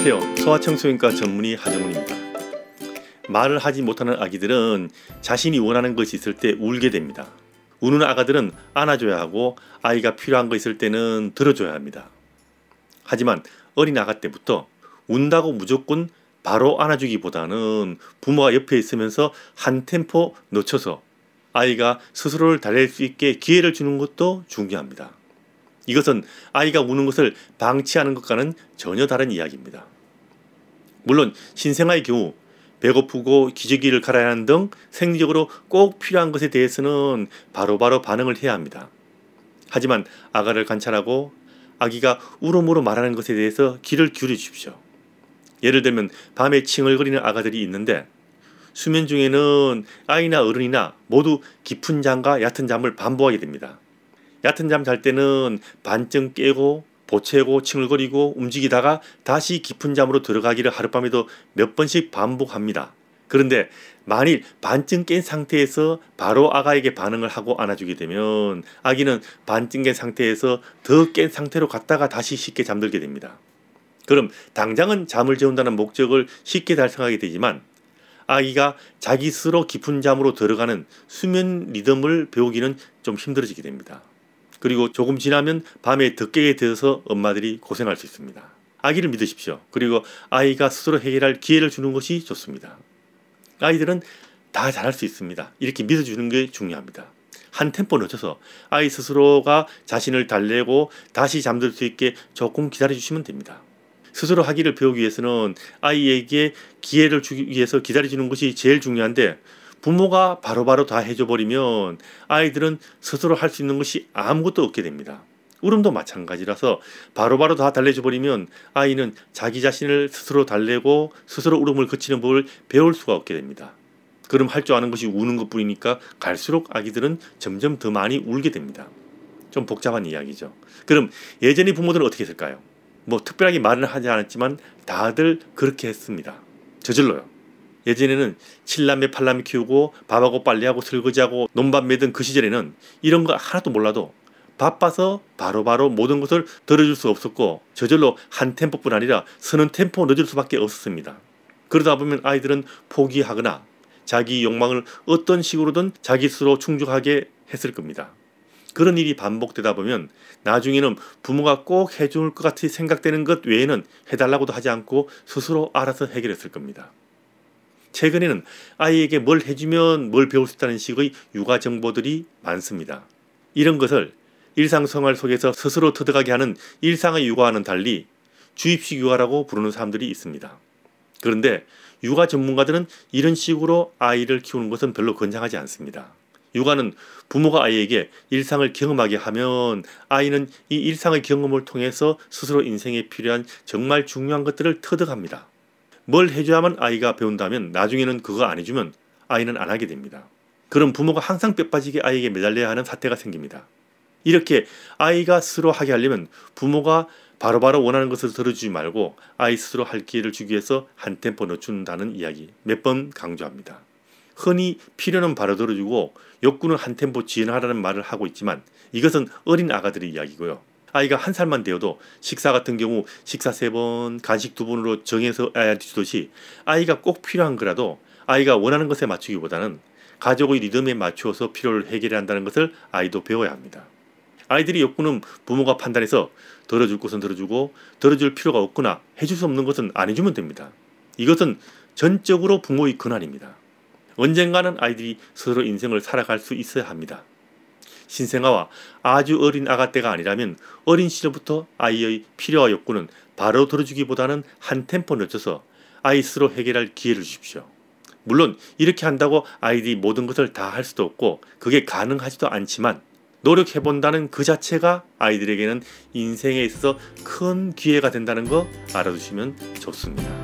안녕하세요. 소아청소년과 전문의 하정훈입니다. 말을 하지 못하는 아기들은 자신이 원하는 것이 있을 때 울게 됩니다. 우는 아가들은 안아줘야 하고 아이가 필요한 거 있을 때는 들어줘야 합니다. 하지만 어린 아가 때부터 운다고 무조건 바로 안아주기보다는 부모가 옆에 있으면서 한 템포 늦춰서 아이가 스스로를 달랠 수 있게 기회를 주는 것도 중요합니다. 이것은 아이가 우는 것을 방치하는 것과는 전혀 다른 이야기입니다. 물론 신생아의 경우 배고프고 기저귀를 갈아야 하는 등 생리적으로 꼭 필요한 것에 대해서는 바로바로 반응을 해야 합니다. 하지만 아가를 관찰하고 아기가 울음으로 말하는 것에 대해서 귀를 기울여 주십시오. 예를 들면 밤에 칭얼거리는 아가들이 있는데 수면 중에는 아이나 어른이나 모두 깊은 잠과 얕은 잠을 반복하게 됩니다. 얕은 잠 잘 때는 반쯤 깨고 보채고 칭얼거리고 움직이다가 다시 깊은 잠으로 들어가기를 하룻밤에도 몇 번씩 반복합니다. 그런데 만일 반쯤 깬 상태에서 바로 아가에게 반응을 하고 안아주게 되면 아기는 반쯤 깬 상태에서 더 깬 상태로 갔다가 다시 쉽게 잠들게 됩니다. 그럼 당장은 잠을 재운다는 목적을 쉽게 달성하게 되지만 아기가 자기 스스로 깊은 잠으로 들어가는 수면 리듬을 배우기는 좀 힘들어지게 됩니다. 그리고 조금 지나면 밤에 더 깨게 되어서 엄마들이 고생할 수 있습니다. 아기를 믿으십시오. 그리고 아이가 스스로 해결할 기회를 주는 것이 좋습니다. 아이들은 다 잘할 수 있습니다. 이렇게 믿어주는 게 중요합니다. 한 템포 늦춰서 아이 스스로가 자신을 달래고 다시 잠들 수 있게 조금 기다려주시면 됩니다. 스스로 하기를 배우기 위해서는 아이에게 기회를 주기 위해서 기다려주는 것이 제일 중요한데 부모가 바로바로 다 해줘버리면 아이들은 스스로 할 수 있는 것이 아무것도 없게 됩니다. 울음도 마찬가지라서 바로바로 다 달래줘버리면 아이는 자기 자신을 스스로 달래고 스스로 울음을 그치는 법을 배울 수가 없게 됩니다. 그럼 할 줄 아는 것이 우는 것뿐이니까 갈수록 아기들은 점점 더 많이 울게 됩니다. 좀 복잡한 이야기죠. 그럼 예전의 부모들은 어떻게 했을까요? 특별하게 말은 하지 않았지만 다들 그렇게 했습니다. 저절로요. 예전에는 7남매 8남매 키우고 밥하고 빨래하고 설거지하고 논밭 매던 그 시절에는 이런 거 하나도 몰라도 바빠서 바로바로 모든 것을 들어줄 수 없었고 저절로 한 템포뿐 아니라 서너 템포 늦을 수밖에 없었습니다. 그러다 보면 아이들은 포기하거나 자기 욕망을 어떤 식으로든 자기 스스로 충족하게 했을 겁니다. 그런 일이 반복되다 보면 나중에는 부모가 꼭 해줄 것 같이 생각되는 것 외에는 해달라고도 하지 않고 스스로 알아서 해결했을 겁니다. 최근에는 아이에게 뭘 해주면 뭘 배울 수 있다는 식의 육아 정보들이 많습니다. 이런 것을 일상생활 속에서 스스로 터득하게 하는 일상의 육아와는 달리 주입식 육아라고 부르는 사람들이 있습니다. 그런데 육아 전문가들은 이런 식으로 아이를 키우는 것은 별로 권장하지 않습니다. 육아는 부모가 아이에게 일상을 경험하게 하면 아이는 이 일상의 경험을 통해서 스스로 인생에 필요한 정말 중요한 것들을 터득합니다. 뭘 해줘야만 아이가 배운다면 나중에는 그거 안 해주면 아이는 안 하게 됩니다. 그럼 부모가 항상 뼈빠지게 아이에게 매달려야 하는 사태가 생깁니다. 이렇게 아이가 스스로 하게 하려면 부모가 바로바로 원하는 것을 들어주지 말고 아이 스스로 할 기회를 주기 위해서 한 템포 늦춘다는 이야기 몇 번 강조합니다. 흔히 필요는 바로 들어주고 욕구는 한 템포 지연하라는 말을 하고 있지만 이것은 어린 아가들의 이야기고요. 아이가 한 살만 되어도 식사 같은 경우 식사 3번, 간식 2번으로 정해서 아이한테 주듯이 아이가 꼭 필요한 거라도 아이가 원하는 것에 맞추기보다는 가족의 리듬에 맞추어서 필요를 해결해야 한다는 것을 아이도 배워야 합니다. 아이들의 욕구는 부모가 판단해서 들어줄 것은 들어주고 들어줄 필요가 없거나 해줄 수 없는 것은 안 해주면 됩니다. 이것은 전적으로 부모의 권한입니다. 언젠가는 아이들이 스스로 인생을 살아갈 수 있어야 합니다. 신생아와 아주 어린 아가 때가 아니라면 어린 시절부터 아이의 필요와 욕구는 바로 들어주기보다는 한 템포 늦춰서 아이 스스로 해결할 기회를 주십시오. 물론 이렇게 한다고 아이들이 모든 것을 다 할 수도 없고 그게 가능하지도 않지만 노력해본다는 그 자체가 아이들에게는 인생에 있어서 큰 기회가 된다는 거 알아두시면 좋습니다.